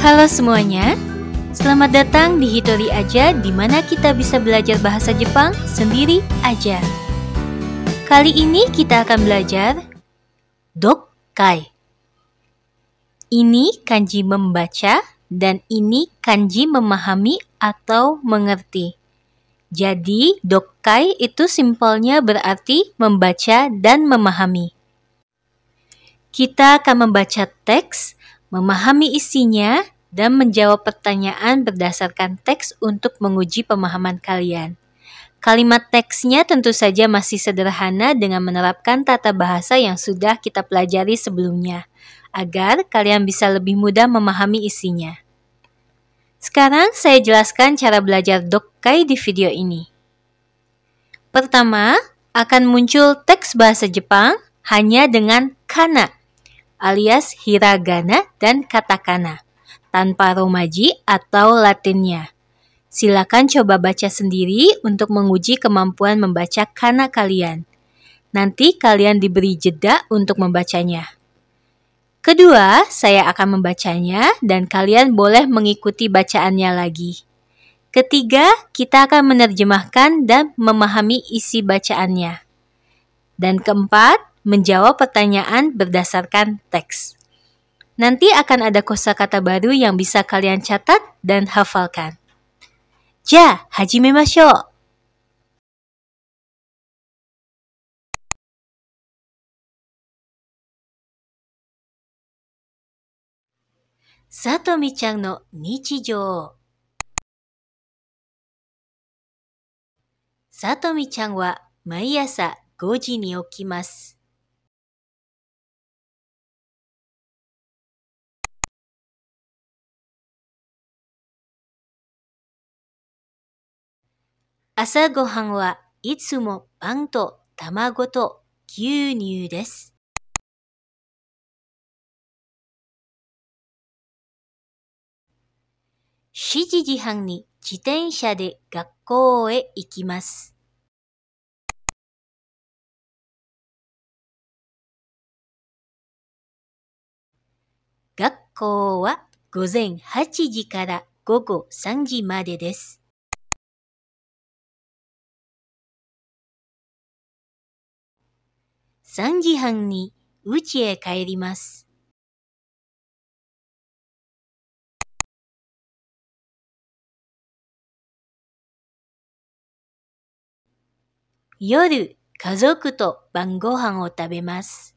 Halo semuanya, selamat datang di Hitori Aja, di mana kita bisa belajar bahasa Jepang sendiri aja. Kali ini kita akan belajar dokkai. Ini kanji membaca dan ini kanji memahami atau mengerti. Jadi dokkai itu simpelnya berarti membaca dan memahami. Kita akan membaca teks, memahami isinya, dan menjawab pertanyaan berdasarkan teks untuk menguji pemahaman kalian. Kalimat teksnya tentu saja masih sederhana dengan menerapkan tata bahasa yang sudah kita pelajari sebelumnya, agar kalian bisa lebih mudah memahami isinya. Sekarang saya jelaskan cara belajar dokkai di video ini. Pertama, akan muncul teks bahasa Jepang hanya dengan kana, alias hiragana dan katakana, tanpa romaji atau latinnya. Silakan coba baca sendiri untuk menguji kemampuan membaca kana kalian. Nanti kalian diberi jeda untuk membacanya. Kedua, saya akan membacanya dan kalian boleh mengikuti bacaannya lagi. Ketiga, kita akan menerjemahkan dan memahami isi bacaannya. Dan keempat, menjawab pertanyaan berdasarkan teks. Nanti akan ada kosakata baru yang bisa kalian catat dan hafalkan. Ja, hajimemashou! Satomi-chan no nichijou. Satomi-chan wa maiasa 5時に起きます。朝ごはんはいつもパンと卵と牛乳です。7時半に自転車で学校へ行きます。学校は午前8時から午後3時までです。3時半に家へ帰ります。夜、家族と晩ご飯を食べます。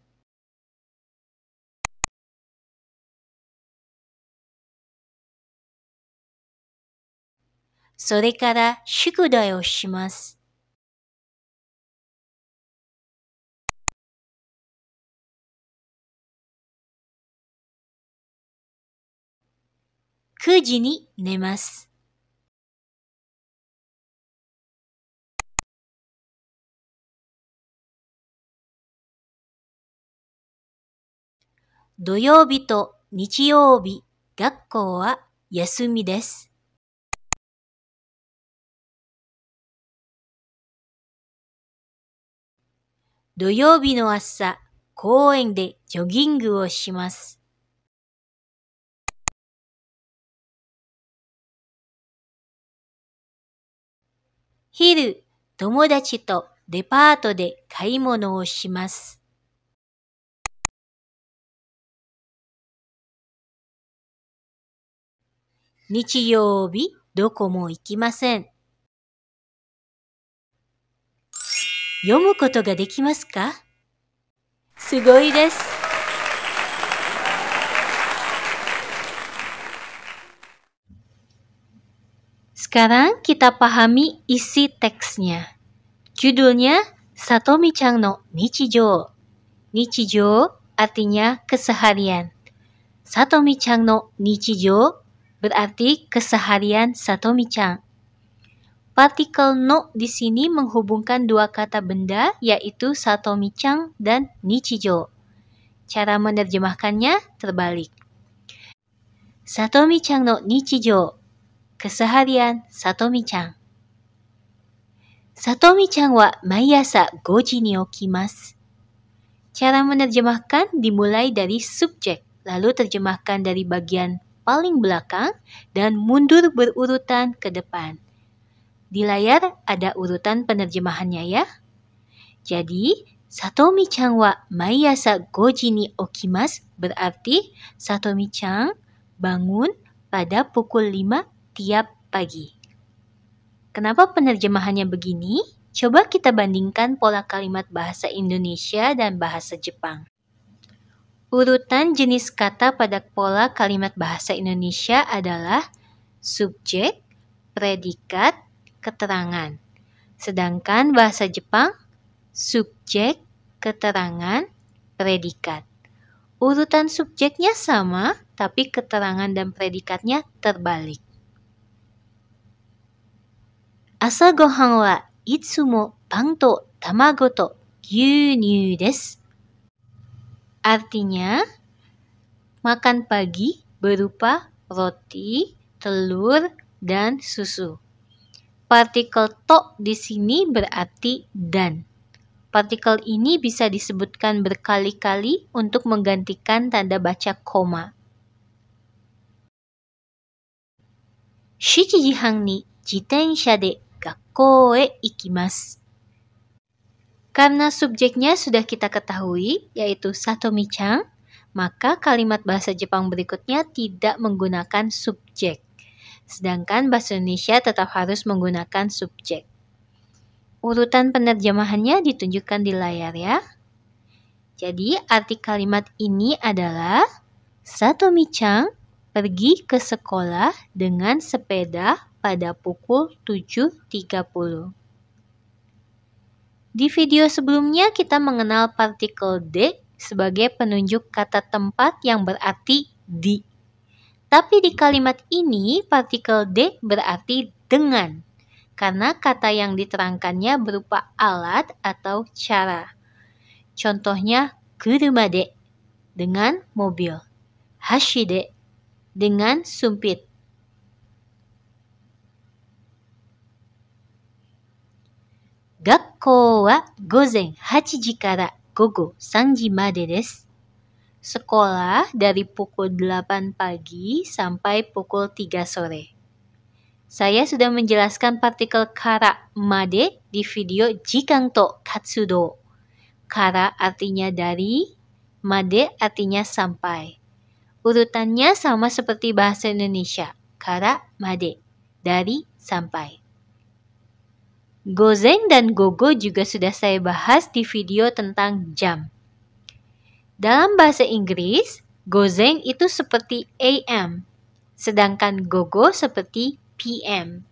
それから宿題をします。9時に寝ます。土曜日と日曜日、学校は休みです。土曜日の朝、公園でジョギングをします。昼、友達とデパートで買い物をします。日曜日、どこも行きません。読むことができますか？すごいです。Sekarang kita pahami isi teksnya. Judulnya Satomi-chan no Nichijou. Nichijou artinya keseharian. Satomi-chan no Nichijou berarti keseharian Satomi-chan. Partikel no di sini menghubungkan dua kata benda, yaitu Satomi-chan dan Nichijou. Cara menerjemahkannya terbalik. Satomi-chan no Nichijou, keseharian Satomi-chan. Satomi-chan wa maiasa 5時に起きます。Cara menerjemahkan dimulai dari subjek, lalu terjemahkan dari bagian paling belakang dan mundur berurutan ke depan. Di layar ada urutan penerjemahannya ya. Jadi, Satomi-chan wa maiasa 5 ni okimasu berarti Satomi-chan bangun pada pukul 5 tiap pagi. Kenapa penerjemahannya begini? Coba kita bandingkan pola kalimat bahasa Indonesia dan bahasa Jepang. Urutan jenis kata pada pola kalimat bahasa Indonesia adalah subjek, predikat, keterangan. Sedangkan bahasa Jepang, subjek, keterangan, predikat. Urutan subjeknya sama, tapi keterangan dan predikatnya terbalik. Asa gohan wa itsumo pan to tamago to gyunyu desu. Artinya, makan pagi berupa roti, telur, dan susu. Partikel to di sini berarti dan. Partikel ini bisa disebutkan berkali-kali untuk menggantikan tanda baca koma. 7時半に自転車で学校へ行きます。Karena subjeknya sudah kita ketahui, yaitu Satomi-chan, maka kalimat bahasa Jepang berikutnya tidak menggunakan subjek. Sedangkan bahasa Indonesia tetap harus menggunakan subjek. Urutan penerjemahannya ditunjukkan di layar ya. Jadi arti kalimat ini adalah Satomi-chan pergi ke sekolah dengan sepeda pada pukul 7.30. Di video sebelumnya kita mengenal partikel de sebagai penunjuk kata tempat yang berarti di. Tapi di kalimat ini partikel de berarti dengan, karena kata yang diterangkannya berupa alat atau cara. Contohnya kuruma de dengan mobil, hashi de dengan sumpit. Gakkou wa gozen 8 ji kara gogo 3 ji made desu. Sekolah dari pukul 8 pagi sampai pukul 3 sore. Saya sudah menjelaskan partikel kara made di video jikan to katsudo. Kara artinya dari, made artinya sampai. Urutannya sama seperti bahasa Indonesia. Kara made, dari sampai. Gozen dan gogo juga sudah saya bahas di video tentang jam. Dalam bahasa Inggris, gozen itu seperti AM, sedangkan gogo seperti PM.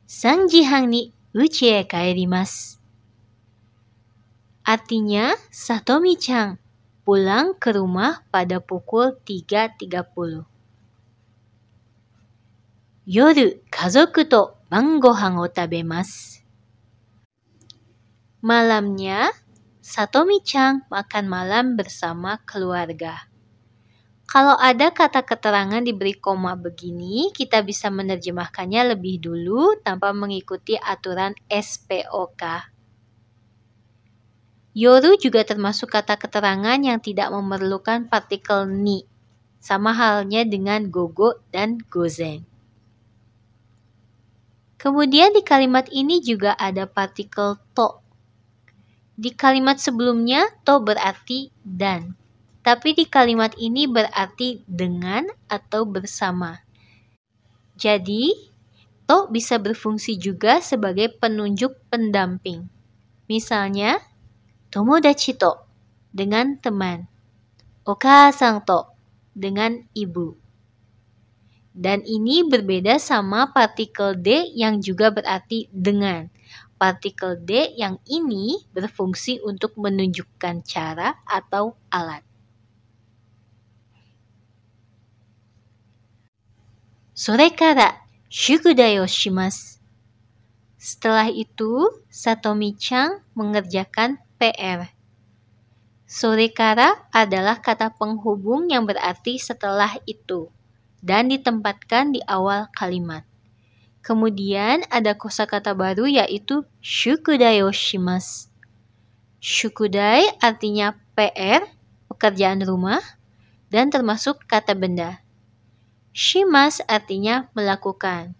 3時半に家へ帰ります。Artinya, Satomi-chan pulang ke rumah pada pukul 3.30. Yoru kazoku to bangohan o tabemasu. Malamnya, Satomi-chan makan malam bersama keluarga. Kalau ada kata keterangan diberi koma begini, kita bisa menerjemahkannya lebih dulu tanpa mengikuti aturan SPOK. Yoru juga termasuk kata keterangan yang tidak memerlukan partikel ni, sama halnya dengan gogo dan gozen. Kemudian di kalimat ini juga ada partikel to. Di kalimat sebelumnya to berarti dan, tapi di kalimat ini berarti dengan atau bersama. Jadi, to bisa berfungsi juga sebagai penunjuk pendamping. Misalnya, tomodachi to dengan teman, okasan to dengan ibu. Dan ini berbeda sama partikel de yang juga berarti dengan. Partikel de yang ini berfungsi untuk menunjukkan cara atau alat. Sore kara shugudai o shimasu. Setelah itu, Satomi-chan mengerjakan PR. Sore kara adalah kata penghubung yang berarti setelah itu dan ditempatkan di awal kalimat. Kemudian ada kosakata baru yaitu shukudai o shimasu. Shukudai artinya PR, pekerjaan rumah, dan termasuk kata benda. Shimasu artinya melakukan.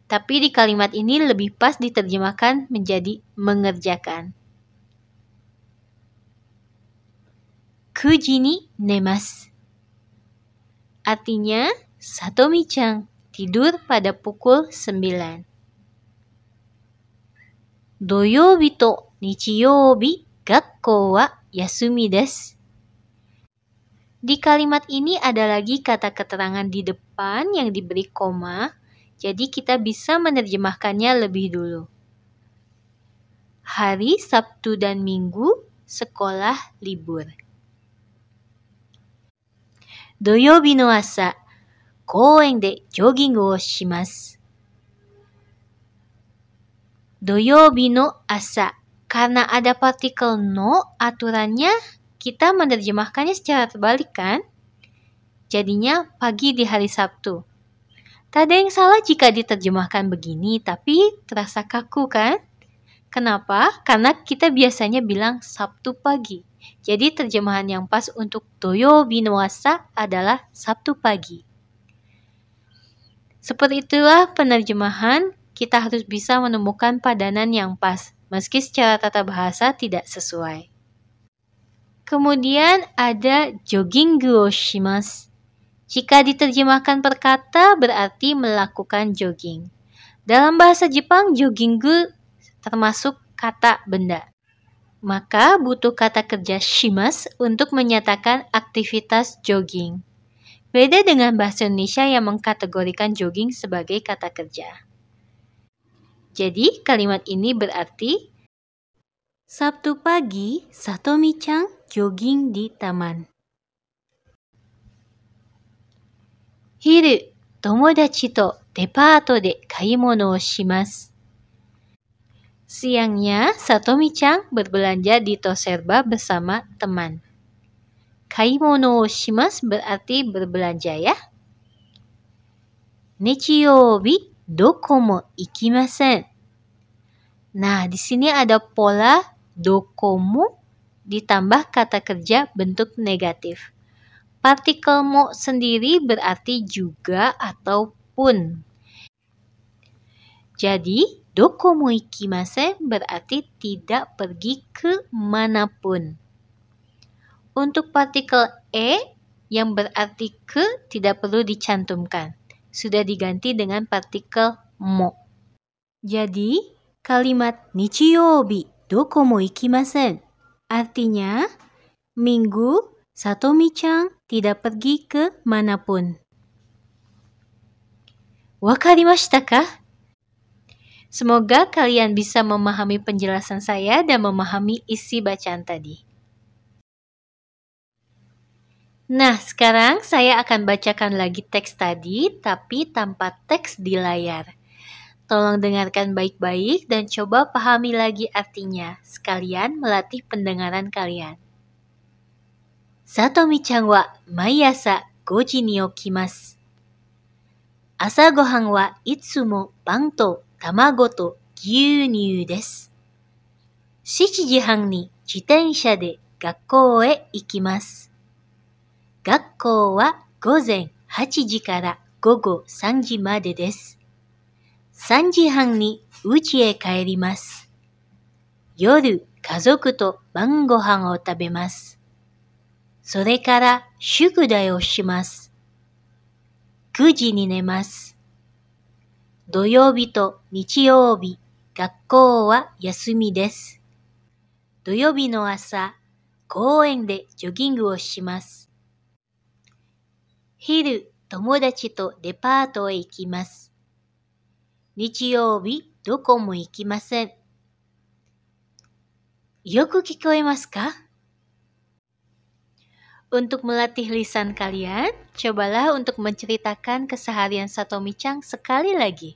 Tapi di kalimat ini lebih pas diterjemahkan menjadi mengerjakan. 9時に寝ます. Artinya, Satomi-chan tidur pada pukul 9. 土曜日と日曜日、学校は休みです. Di kalimat ini ada lagi kata keterangan di depan yang diberi koma, jadi kita bisa menerjemahkannya lebih dulu. Hari Sabtu dan Minggu, sekolah libur. 土曜日の朝、公園でジョギングをします. 土曜日の朝. Karena ada partikel no, aturannya kita menerjemahkannya secara terbalik kan? Jadinya pagi di hari Sabtu. Tak ada yang salah jika diterjemahkan begini, tapi terasa kaku kan? Kenapa? Karena kita biasanya bilang Sabtu pagi. Jadi terjemahan yang pas untuk Doyobi no asa adalah Sabtu pagi. Seperti itulah penerjemahan, kita harus bisa menemukan padanan yang pas, meski secara tata bahasa tidak sesuai. Kemudian ada jogging-gu o shimasu. Jika diterjemahkan per kata berarti melakukan jogging. Dalam bahasa Jepang, jogging-gu termasuk kata benda. Maka butuh kata kerja shimasu untuk menyatakan aktivitas jogging. Beda dengan bahasa Indonesia yang mengkategorikan jogging sebagai kata kerja. Jadi kalimat ini berarti Sabtu pagi, Satomi-chan jogging di taman. Hiru, tomodachi to depato de kaimono o shimasu. Siangnya, Satomi-chan berbelanja di Toserba bersama teman. Kaimono o shimasu berarti berbelanja ya. Nichiyoubi doko mo ikimasen. Nah, di sini ada pola doko mo ditambah kata kerja bentuk negatif. Partikel mo sendiri berarti juga ataupun. Jadi, doko mo ikimasen berarti tidak pergi ke manapun. Untuk partikel e yang berarti ke tidak perlu dicantumkan. Sudah diganti dengan partikel mo. Jadi, kalimat nichiyoubi doko mo ikimasen artinya minggu Satomi-chan tidak pergi ke manapun. Wakarimashita kah? Semoga kalian bisa memahami penjelasan saya dan memahami isi bacaan tadi. Nah, sekarang saya akan bacakan lagi teks tadi, tapi tanpa teks di layar. Tolong dengarkan baik-baik dan coba pahami lagi artinya, sekalian melatih pendengaran kalian. Satomi-chan wa maiasa 5時に起きます。朝ごはんはいつもパンと卵と牛乳です。7時半に自転車で学校へ行きます。学校は午前8時から午後3時までです。3時半に家へ帰ります。夜、家族と晩ご飯を食べます。それから宿題をします。9時に寝ます。土曜日と日曜日、学校は休みです。土曜日の朝、公園でジョギングをします。昼、友達とデパートへ行きます。日曜日、どこも行きません。よく聞こえますか? Untuk melatih lisan kalian, cobalah untuk menceritakan keseharian Satomi-chan sekali lagi.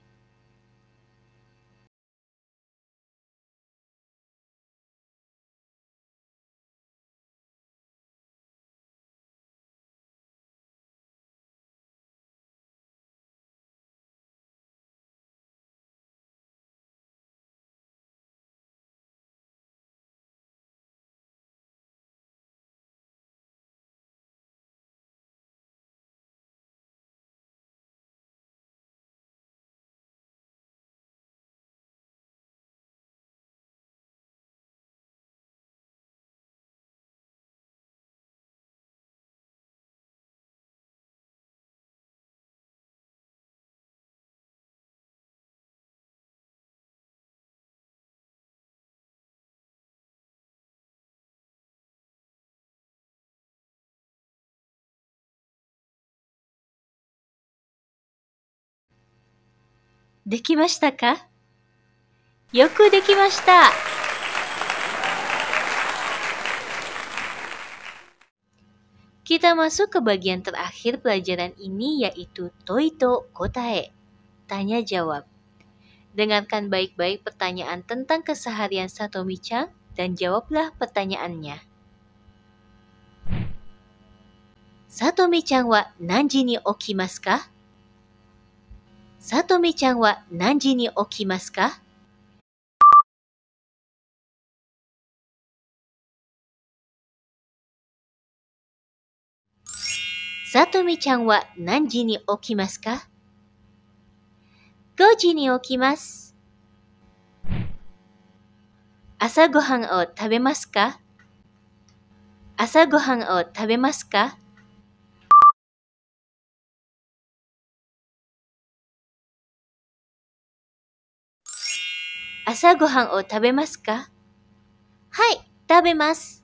できましたか？よくできました。Kita masuk ke bagian terakhir pelajaran ini yaitu Toito Kotae, tanya jawab. Dengarkan baik-baik pertanyaan tentang keseharian Satomi-chan dan jawablah pertanyaannya. Satomi-chan wa nanji ni okimasu ka? Satomi-chan wa nanji ni okimasu ka? Satomi-chan wa nanji ni okimasu ka? 5時に起きます。朝ごはんを食べますか？朝ごはんを食べますか？朝ごはんを食べますか？はい、食べます。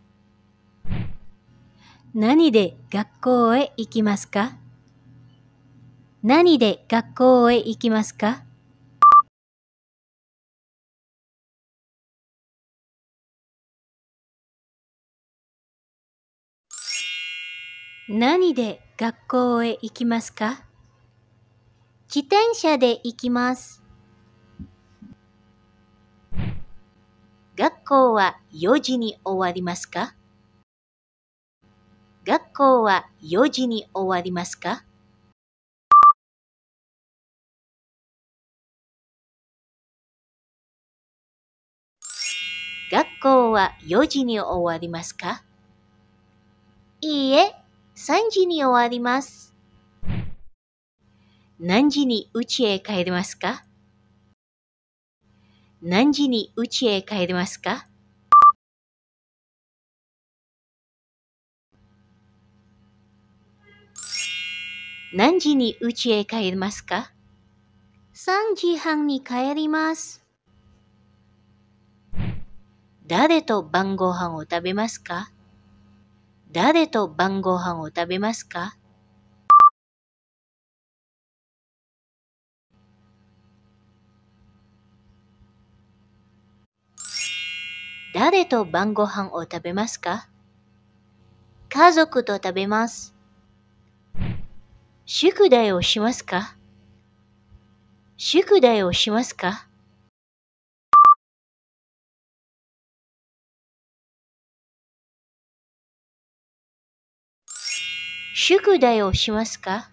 何で学校へ行きますか？何で学校へ行きますか？何で学校へ行きますか？自転車で行きます。学校は4時に終わりますか？学校は4時に終わりますか？学校は4時に終わりますか？いいえ、3時に終わります。何時に家へ帰りますか？何時に家へ帰りますか？何時に家へ帰りますか？ 3 時半に帰ります。誰と晩ご飯を食べますか？誰と晩ご飯を食べますか？誰と晩ご飯を食べますか？家族と食べます。宿題をしますか？宿題をしますか？宿題をしますか？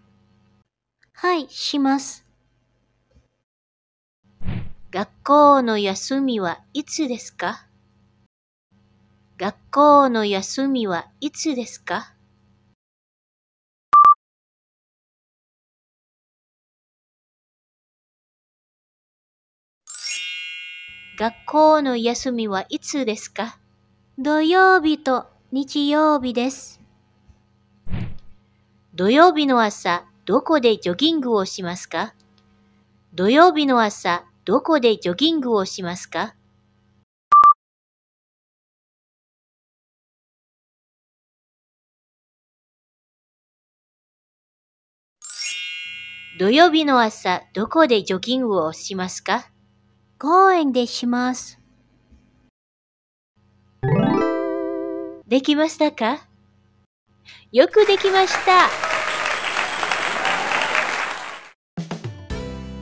はい、します。学校の休みはいつですか？学校の休みはいつですか？学校の休みはいつですか？土曜日と日曜日です。土曜日の朝、どこでジョギングをしますか？土曜日の朝、どこでジョギングをしますか？土曜日の朝、どこでジョギングをしますか？公園でします。できましたか？よくできました。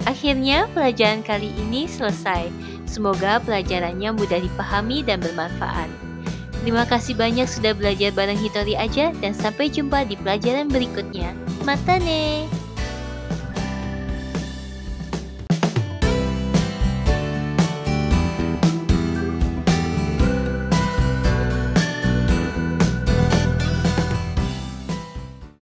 Akhirnya pelajaran kali ini selesai. Semoga pelajarannya mudah dipahami dan bermanfaat. Terima kasih banyak sudah belajar bareng Hitori aja dan sampai jumpa di pelajaran berikutnya. Mata ne!